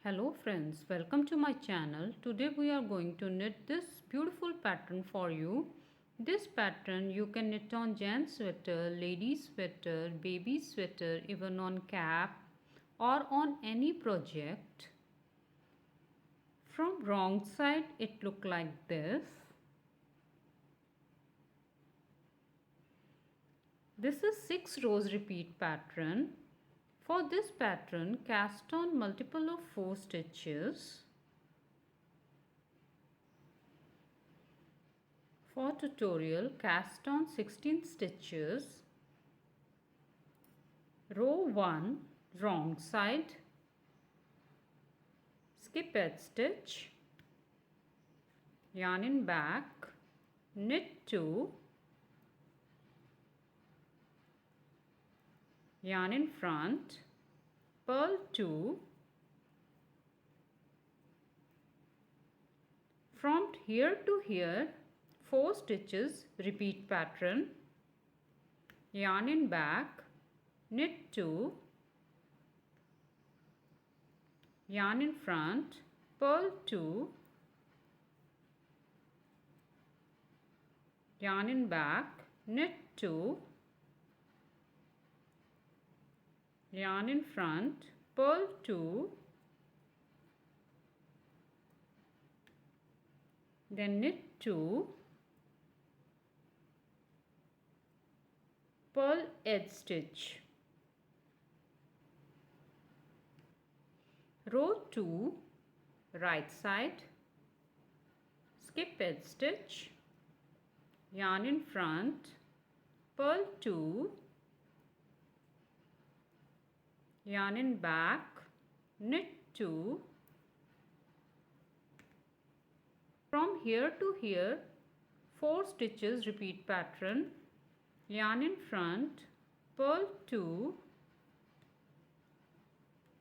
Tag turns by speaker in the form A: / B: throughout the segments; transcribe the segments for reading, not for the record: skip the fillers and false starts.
A: Hello friends, welcome to my channel. Today we are going to knit this beautiful pattern for you. This pattern you can knit on gents sweater, ladies sweater, baby sweater, even on cap or on any project. From wrong side it look like this. This is 6 rows repeat pattern. For this pattern, cast on multiple of 4 stitches. For tutorial, cast on 16 stitches. Row 1, wrong side. Skip edge stitch. Yarn in back. Knit 2. Yarn in front. Purl 2. From here to here, 4 stitches repeat pattern. Yarn in back. Knit 2. Yarn in front. Purl 2. Yarn in back. Knit 2. Yarn in front, purl 2, then knit 2, purl edge stitch. Row 2, right side, skip edge stitch, yarn in front, purl 2, yarn in back, knit 2. From here to here, 4 stitches repeat pattern. Yarn in front, purl 2,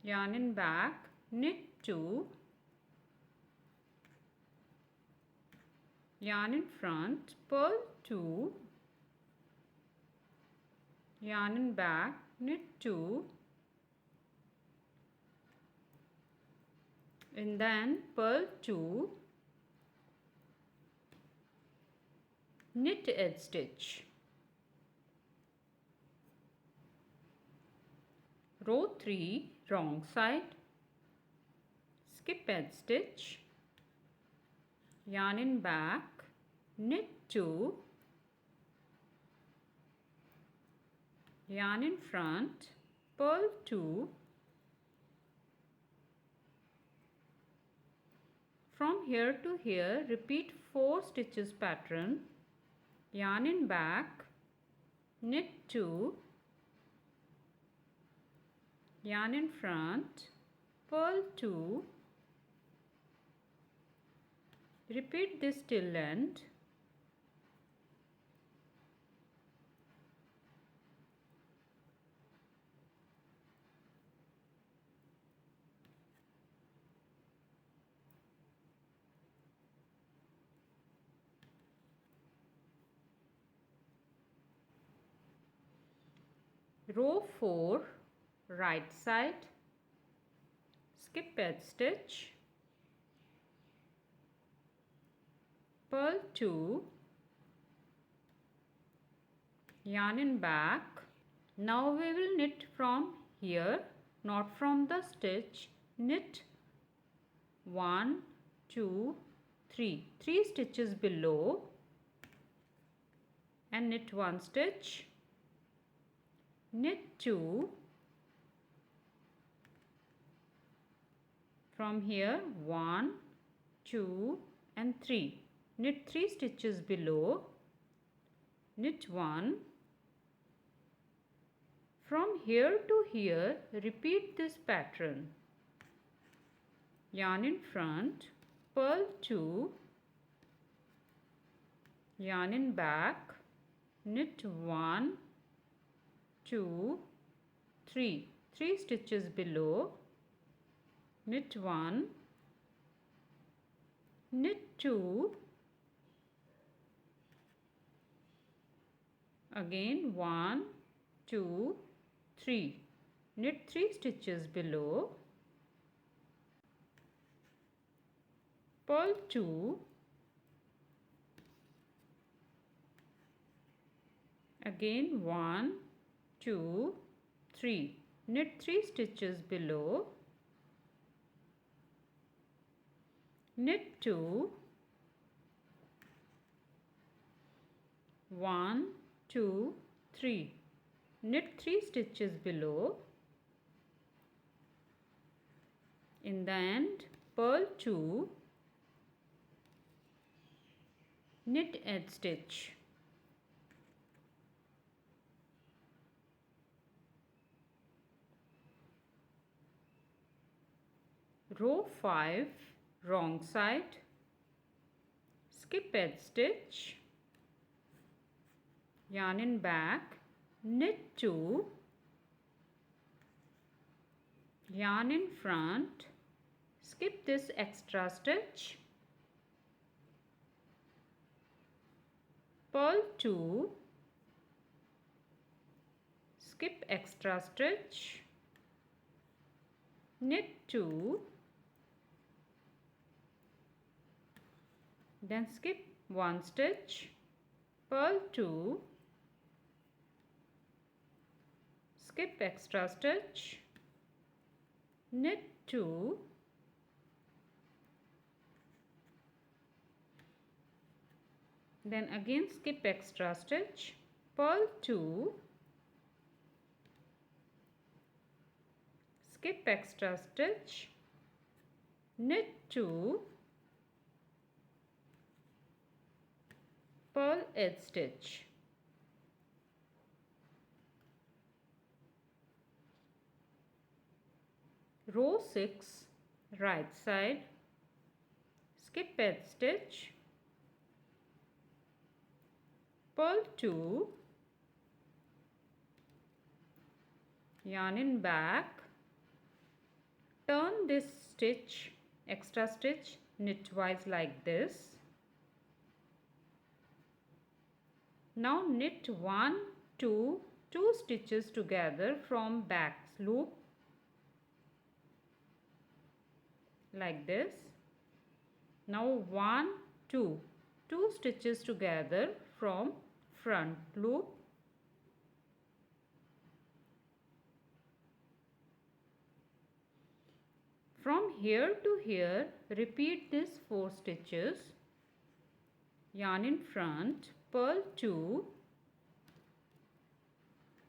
A: yarn in back, knit 2, yarn in front, purl 2, yarn in back, knit 2, and then purl 2, knit edge stitch. Row 3, wrong side, skip edge stitch, yarn in back, knit 2, yarn in front, purl 2, from here to here repeat 4 stitches pattern, yarn in back, knit 2, yarn in front, purl 2, repeat this till end. Row 4, right side, skip edge stitch, purl 2, yarn in back. Now we will knit from here, not from the stitch. Knit 1, 2, 3. 3 stitches below and knit 1 stitch. Knit 2, from here 1, 2 and 3. Knit 3 stitches below, knit 1. From here to here repeat this pattern. Yarn in front, purl 2, yarn in back, knit 1, 2, 3. 3 stitches below, knit 1, knit 2, again 1, 2, 3. Knit 3 stitches below, purl 2, again 1, 2, 3, knit 3 stitches below, knit 2, 1, 2, 3, knit 3 stitches below, in the end purl 2, knit edge stitch, row 5, wrong side, skip edge stitch, yarn in back, knit 2, yarn in front, skip this extra stitch, purl 2, skip extra stitch, knit 2, then skip 1 stitch, purl 2, skip extra stitch, knit 2, then again skip extra stitch, purl 2, skip extra stitch, knit 2, purl edge stitch. Row 6, right side, skip edge stitch, purl 2, yarn in back, turn this stitch, extra stitch, knitwise like this. Now knit 1, 2, 2 stitches together from back loop like this. Now 1, 2, 2 stitches together from front loop. From here to here, repeat this 4 stitches, yarn in front, purl 2,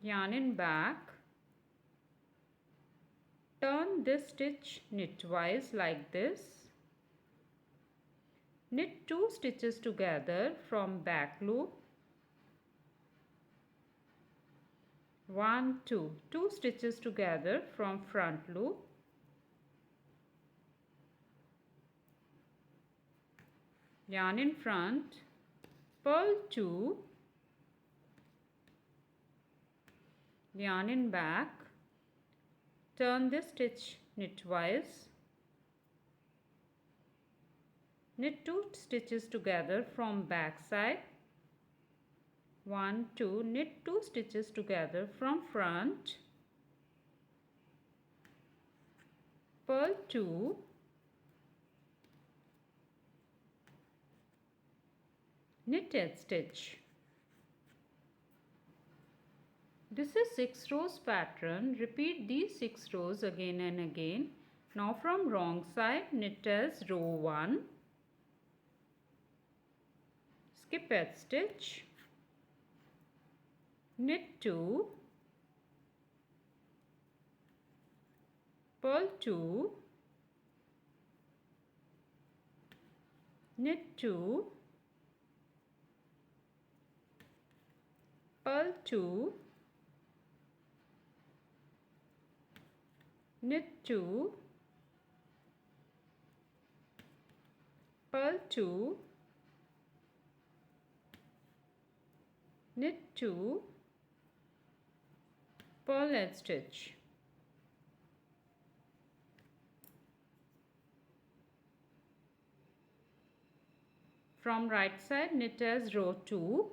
A: yarn in back, turn this stitch knitwise like this, knit 2 stitches together from back loop, 1, 2, 2 stitches together from front loop, yarn in front, purl 2, yarn in back, turn this stitch knitwise, knit 2 stitches together from back side, 1, 2, knit 2 stitches together from front, purl 2, knit edge stitch. This is 6 rows pattern. Repeat these 6 rows again and again. Now from wrong side, knit as row 1, skip edge stitch, knit 2, purl 2, knit 2, purl 2, knit 2, purl 2, knit 2, purl edge stitch. From right side, knit as row 2,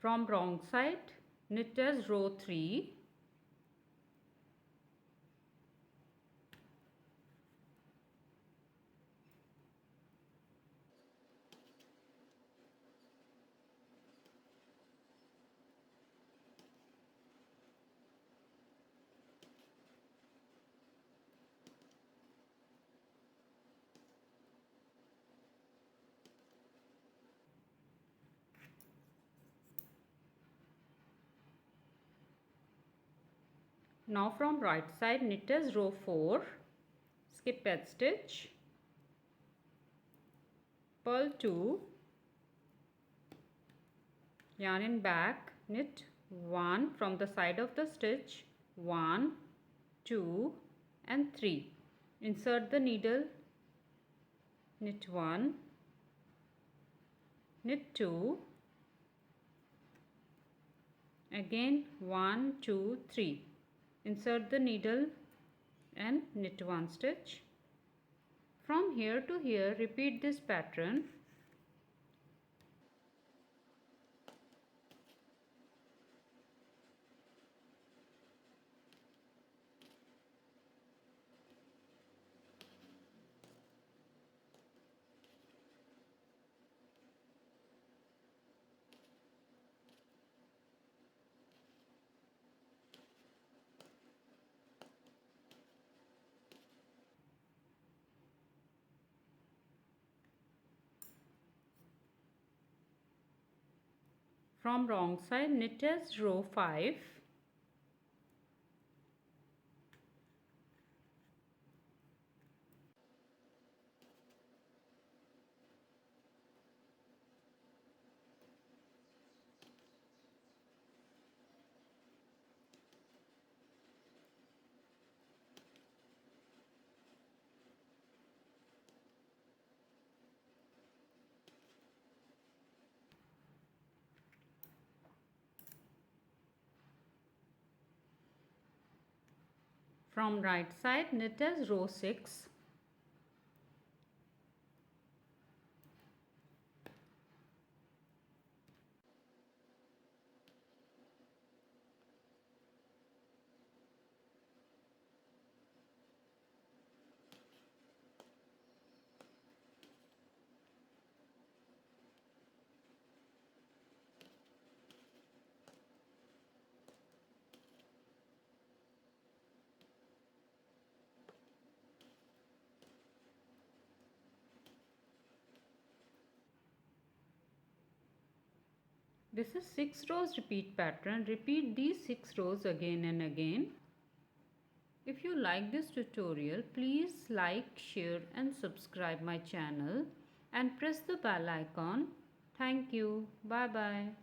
A: From wrong side, knit as row 3. Now from right side, knit as row 4, skip edge stitch, purl 2, yarn in back, knit 1 from the side of the stitch, 1, 2 and 3. Insert the needle, knit 1, knit 2, again 1, 2, 3. Insert the needle and knit 1 stitch. From here to here, repeat this pattern. From wrong side, knit as row 5. From right side, knit as row 6. This is 6 rows repeat pattern. Repeat these 6 rows again and again. If you like this tutorial, please like, share and subscribe my channel and press the bell icon. Thank you. Bye bye.